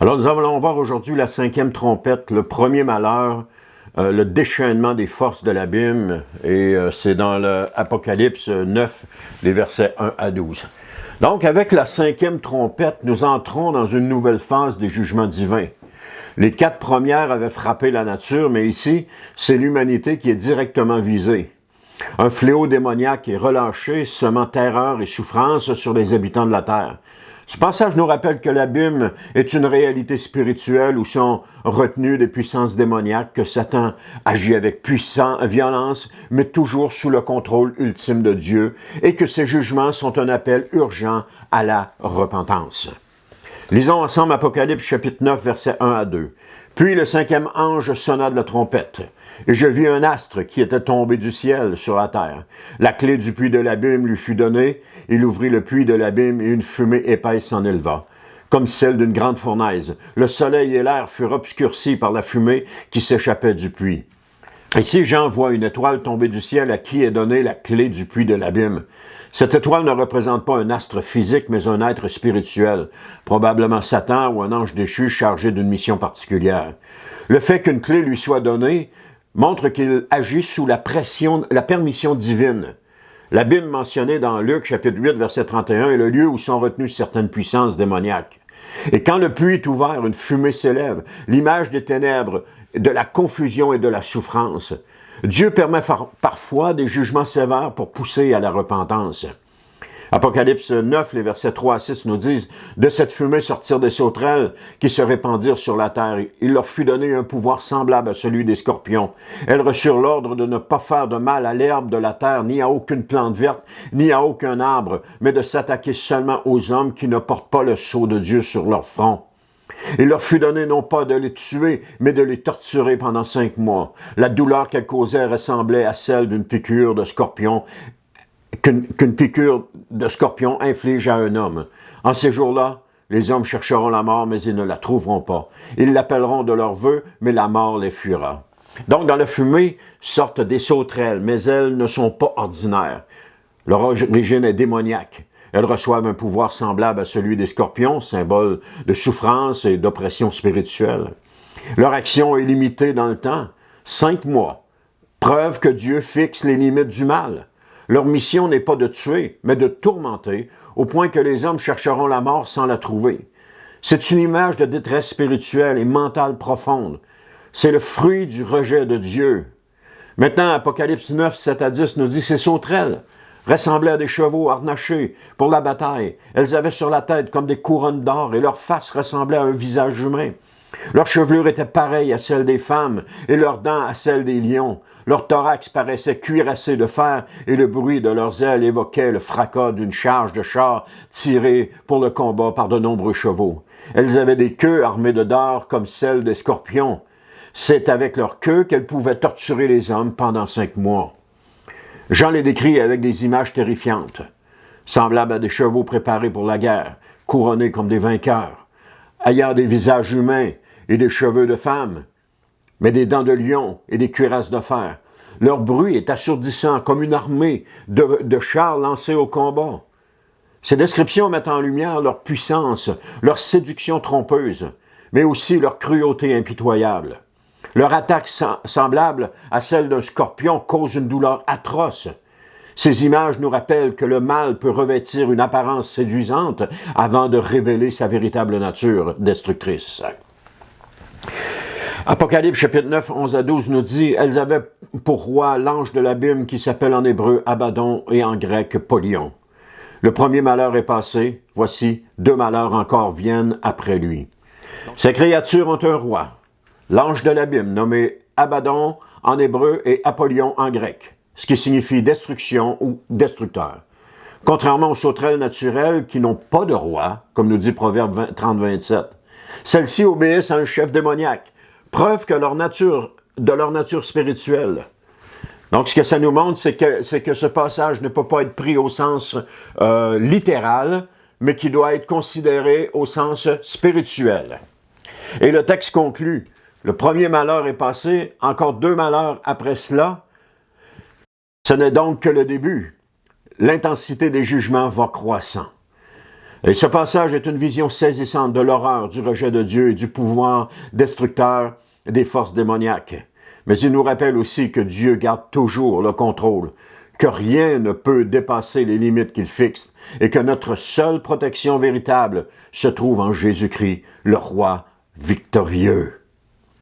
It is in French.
Alors nous allons voir aujourd'hui la 5e trompette, le premier malheur, le déchaînement des forces de l'abîme, et c'est dans l'Apocalypse 9, les versets 1 à 12. Donc avec la 5e trompette, nous entrons dans une nouvelle phase des jugements divins. Les 4 premières avaient frappé la nature, mais ici, c'est l'humanité qui est directement visée. Un fléau démoniaque est relâché, semant terreur et souffrance sur les habitants de la terre. Ce passage nous rappelle que l'abîme est une réalité spirituelle où sont retenues des puissances démoniaques, que Satan agit avec violence, mais toujours sous le contrôle ultime de Dieu, et que ses jugements sont un appel urgent à la repentance. Lisons ensemble Apocalypse chapitre 9, versets 1 à 2. « Puis le 5e ange sonna de la trompette, et je vis un astre qui était tombé du ciel sur la terre. La clé du puits de l'abîme lui fut donnée, il ouvrit le puits de l'abîme, et une fumée épaisse s'en éleva, comme celle d'une grande fournaise. Le soleil et l'air furent obscurcis par la fumée qui s'échappait du puits. Ici, Jean voit une étoile tomber du ciel à qui est donnée la clé du puits de l'abîme. Cette étoile ne représente pas un astre physique, mais un être spirituel, probablement Satan ou un ange déchu chargé d'une mission particulière. Le fait qu'une clé lui soit donnée montre qu'il agit sous la permission divine. L'abîme mentionné dans Luc, chapitre 8, verset 31, est le lieu où sont retenues certaines puissances démoniaques. Et quand le puits est ouvert, une fumée s'élève, l'image des ténèbres, de la confusion et de la souffrance. Dieu permet parfois des jugements sévères pour pousser à la repentance. Apocalypse 9, les versets 3 à 6 nous disent « De cette fumée sortirent des sauterelles qui se répandirent sur la terre. Il leur fut donné un pouvoir semblable à celui des scorpions. Elles reçurent l'ordre de ne pas faire de mal à l'herbe de la terre, ni à aucune plante verte, ni à aucun arbre, mais de s'attaquer seulement aux hommes qui ne portent pas le sceau de Dieu sur leur front. Il leur fut donné non pas de les tuer, mais de les torturer pendant 5 mois. La douleur qu'elles causaient ressemblait à celle d'une piqûre de scorpion, qu'une piqûre de scorpion inflige à un homme. En ces jours-là, les hommes chercheront la mort, mais ils ne la trouveront pas. Ils l'appelleront de leur vœu, mais la mort les fuira. » Donc, dans la fumée sortent des sauterelles, mais elles ne sont pas ordinaires. Leur origine est démoniaque. Elles reçoivent un pouvoir semblable à celui des scorpions, symbole de souffrance et d'oppression spirituelle. Leur action est limitée dans le temps, 5 mois, preuve que Dieu fixe les limites du mal. Leur mission n'est pas de tuer, mais de tourmenter, au point que les hommes chercheront la mort sans la trouver. C'est une image de détresse spirituelle et mentale profonde. C'est le fruit du rejet de Dieu. Maintenant, Apocalypse 9, 7 à 10 nous dit « Ces sauterelles ressemblaient à des chevaux harnachés pour la bataille. Elles avaient sur la tête comme des couronnes d'or et leur face ressemblait à un visage humain. Leur chevelure était pareille à celle des femmes et leurs dents à celles des lions. Leur thorax paraissait cuirassé de fer et le bruit de leurs ailes évoquait le fracas d'une charge de chars tirée pour le combat par de nombreux chevaux. Elles avaient des queues armées de dards comme celles des scorpions. C'est avec leur queue qu'elles pouvaient torturer les hommes pendant 5 mois. Jean les décrit avec des images terrifiantes, semblables à des chevaux préparés pour la guerre, couronnés comme des vainqueurs, ayant des visages humains et des cheveux de femmes, mais des dents de lion et des cuirasses de fer. Leur bruit est assourdissant, comme une armée de chars lancés au combat. Ces descriptions mettent en lumière leur puissance, leur séduction trompeuse, mais aussi leur cruauté impitoyable. Leur attaque semblable à celle d'un scorpion cause une douleur atroce. Ces images nous rappellent que le mal peut revêtir une apparence séduisante avant de révéler sa véritable nature destructrice. Apocalypse chapitre 9, 11 à 12 nous dit « Elles avaient pour roi l'ange de l'abîme qui s'appelle en hébreu Abaddon et en grec Polion. Le premier malheur est passé, voici 2 malheurs encore viennent après lui. Ces créatures ont un roi. L'ange de l'abîme, nommé Abaddon en hébreu et Apollyon en grec, ce qui signifie destruction ou destructeur. Contrairement aux sauterelles naturelles qui n'ont pas de roi, comme nous dit Proverbe 30-27, celles-ci obéissent à un chef démoniaque, preuve de leur nature spirituelle. Donc, ce que ça nous montre, c'est que ce passage ne peut pas être pris au sens littéral, mais qui doit être considéré au sens spirituel. Et le texte conclut. Le premier malheur est passé, encore 2 malheurs après cela. Ce n'est donc que le début. L'intensité des jugements va croissant. Et ce passage est une vision saisissante de l'horreur du rejet de Dieu et du pouvoir destructeur des forces démoniaques. Mais il nous rappelle aussi que Dieu garde toujours le contrôle, que rien ne peut dépasser les limites qu'il fixe et que notre seule protection véritable se trouve en Jésus-Christ, le roi victorieux.